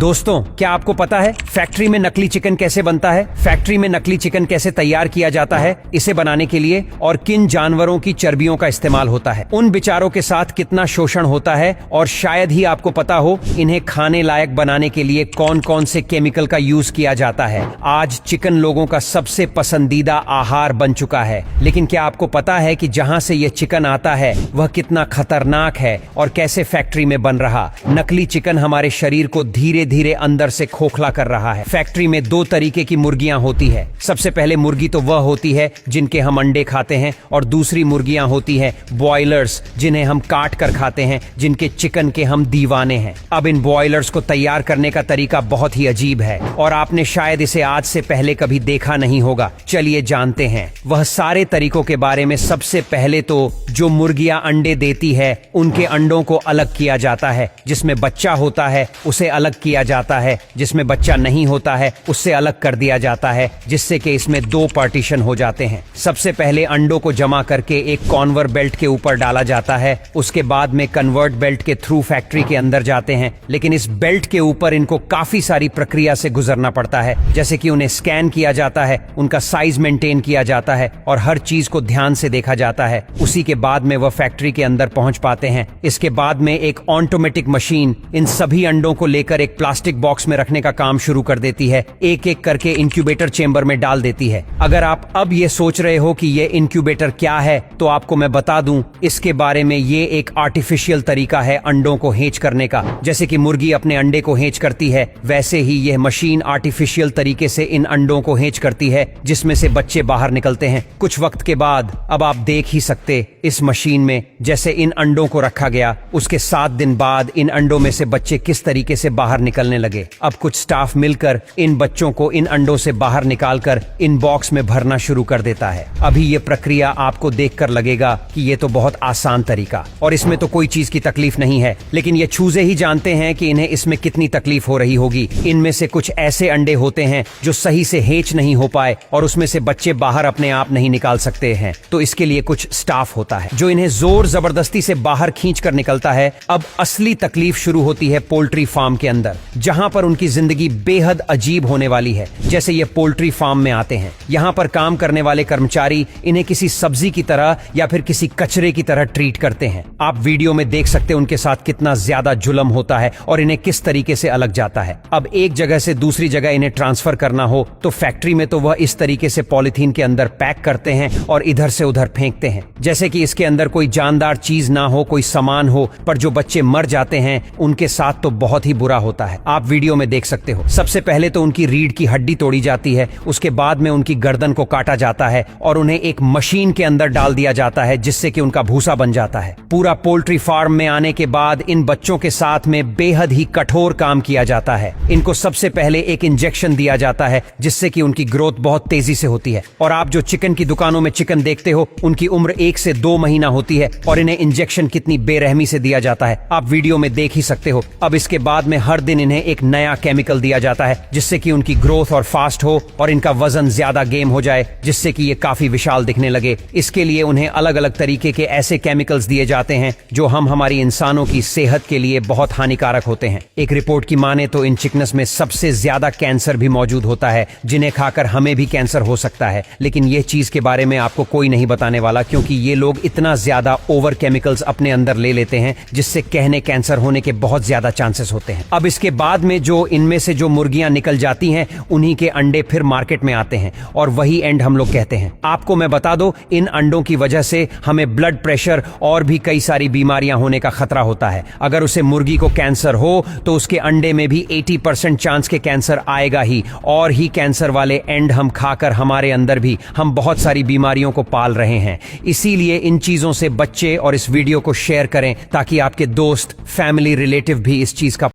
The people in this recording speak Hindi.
दोस्तों, क्या आपको पता है फैक्ट्री में नकली चिकन कैसे बनता है? फैक्ट्री में नकली चिकन कैसे तैयार किया जाता है, इसे बनाने के लिए और किन जानवरों की चर्बियों का इस्तेमाल होता है, उन बेचारों के साथ कितना शोषण होता है, और शायद ही आपको पता हो इन्हें खाने लायक बनाने के लिए कौन कौन से केमिकल का यूज किया जाता है। आज चिकन लोगों का सबसे पसंदीदा आहार बन चुका है, लेकिन क्या आपको पता है कि जहां से यह चिकन आता है वह कितना खतरनाक है और कैसे फैक्ट्री में बन रहा? नकली चिकन हमारे शरीर को धीरे धीरे अंदर से खोखला कर रहा है। फैक्ट्री में दो तरीके की मुर्गियां होती है। सबसे पहले मुर्गी तो वह होती है जिनके हम अंडे खाते हैं, और दूसरी मुर्गियां होती है बॉयलर्स, जिन्हें हम काट कर खाते हैं, जिनके चिकन के हम दीवाने हैं। अब इन बॉयलर्स को तैयार करने का तरीका बहुत ही अजीब है और आपने शायद इसे आज से पहले कभी देखा नहीं होगा। चलिए जानते हैं वह सारे तरीकों के बारे में। सबसे पहले तो जो मुर्गियां अंडे देती है उनके अंडों को अलग किया जाता है। जिसमें बच्चा होता है उसे अलग किया जाता है, जिसमें बच्चा नहीं होता है उससे अलग कर दिया जाता है, जिससे कि इसमें दो पार्टीशन हो जाते हैं। सबसे पहले अंडों को जमा करके एक कॉन्वर बेल्ट के ऊपर डाला जाता है। उसके बाद में कन्वर्ट बेल्ट के थ्रू फैक्ट्री के अंदर जाते हैं, लेकिन इस बेल्ट के ऊपर इनको काफी सारी प्रक्रिया से गुजरना पड़ता है। जैसे कि उन्हें स्कैन किया जाता है, उनका साइज मेंटेन किया जाता है और हर चीज को ध्यान से देखा जाता है। उसी के बाद में वह फैक्ट्री के अंदर पहुंच पाते हैं। इसके बाद में एक ऑटोमेटिक मशीन इन सभी अंडों को लेकर एक प्लास्टिक बॉक्स में रखने का काम शुरू कर देती है। एक एक करके इंक्यूबेटर चेंबर में डाल देती है। अगर आप अब ये सोच रहे हो कि ये इंक्यूबेटर क्या है, तो आपको मैं बता दूं इसके बारे में। ये एक आर्टिफिशियल तरीका है अंडों को हेच करने का। जैसे कि मुर्गी अपने अंडे को हेच करती है, वैसे ही यह मशीन आर्टिफिशियल तरीके से इन अंडों को हेच करती है, जिसमें से बच्चे बाहर निकलते हैं। कुछ वक्त के बाद अब आप देख ही सकते इस मशीन में जैसे इन अंडों को रखा गया, उसके 7 दिन बाद इन अंडों में से बच्चे किस तरीके से बाहर निकलने लगे। अब कुछ स्टाफ मिलकर इन बच्चों को इन अंडों से बाहर निकालकर इन बॉक्स में भरना शुरू कर देता है। अभी ये प्रक्रिया आपको देखकर लगेगा कि ये तो बहुत आसान तरीका और इसमें तो कोई चीज की तकलीफ नहीं है, लेकिन ये चूजे ही जानते हैं कि इन्हें इसमें कितनी तकलीफ हो रही होगी। इनमें से कुछ ऐसे अंडे होते हैं जो सही से हेच नहीं हो पाए और उसमें से बच्चे बाहर अपने आप नहीं निकाल सकते हैं, तो इसके लिए कुछ स्टाफ होता है जो इन्हें जोर जबरदस्ती से बाहर खींच कर निकलता है। अब असली तकलीफ शुरू होती है पोल्ट्री फार्म के अंदर, जहां पर उनकी जिंदगी बेहद अजीब होने वाली है। जैसे ये पोल्ट्री फार्म में आते हैं, यहाँ पर काम करने वाले कर्मचारी इन्हें किसी सब्जी की तरह या फिर किसी कचरे की तरह ट्रीट करते हैं। आप वीडियो में देख सकते हैं उनके साथ कितना ज्यादा जुल्म होता है और इन्हें किस तरीके से अलग जाता है। अब एक जगह से दूसरी जगह इन्हें ट्रांसफर करना हो तो फैक्ट्री में तो वह इस तरीके से पॉलिथीन के अंदर पैक करते हैं और इधर से उधर फेंकते हैं, जैसे कि इसके अंदर कोई जानदार चीज ना हो, कोई सामान हो। पर जो बच्चे मर जाते हैं उनके साथ तो बहुत ही बुरा होता है। आप वीडियो में देख सकते हो। सबसे पहले तो उनकी रीढ़ की हड्डी तोड़ी जाती है, उसके बाद में उनकी गर्दन को काटा जाता है और उन्हें एक मशीन के अंदर डाल दिया जाता है, जिससे कि उनका भूसा बन जाता है। पूरा पोल्ट्री फार्म में आने के बाद इन बच्चों के साथ में बेहद ही कठोर काम किया जाता है। इनको सबसे पहले एक इंजेक्शन दिया जाता है, जिससे कि उनकी ग्रोथ बहुत तेजी से होती है। और आप जो चिकन की दुकानों में चिकन देखते हो, उनकी उम्र 1 से 2 महीना होती है और इन्हें इंजेक्शन कितनी बेरहमी से दिया जाता है आप वीडियो में देख ही सकते हो। अब इसके बाद में हर दिन इन्हें एक नया केमिकल दिया जाता है, जिससे कि उनकी ग्रोथ और फास्ट हो और इनका वजन ज्यादा गेम हो जाए, जिससे कि ये काफी विशाल दिखने लगे। इसके लिए उन्हें अलग अलग तरीके के ऐसे केमिकल्स दिए जाते हैं जो हमारी इंसानों की सेहत के लिए बहुत हानिकारक होते हैं। एक रिपोर्ट की माने तो इन चिकन्स में सबसे ज्यादा कैंसर भी मौजूद होता है, जिन्हें खाकर हमें भी कैंसर हो सकता है। लेकिन ये चीज के बारे में आपको कोई नहीं बताने वाला, क्योंकि ये लोग इतना ज्यादा ओवर केमिकल्स अपने अंदर ले लेते हैं, जिससे कहने कैंसर होने के बहुत ज्यादा चांसेस होते हैं। अब इसके बाद में जो इनमें से जो मुर्गियां निकल जाती हैं, उन्हीं के अंडे फिर मार्केट में आते हैं और वही एंड हम लोग कहते हैं। आपको मैं बता दूं, इन अंडों की वजह से हमें ब्लड प्रेशर और भी कई सारी बीमारियां होने का खतरा होता है। अगर उसे मुर्गी को कैंसर हो तो उसके अंडे में भी 80% चांस के कैंसर आएगा ही, और ही कैंसर वाले एंड हम खाकर हमारे अंदर भी हम बहुत सारी बीमारियों को पाल रहे हैं। इसीलिए इन चीजों से बच्चे और इस वीडियो को शेयर करें, ताकि आपके दोस्त, फैमिली, रिलेटिव भी इस चीज का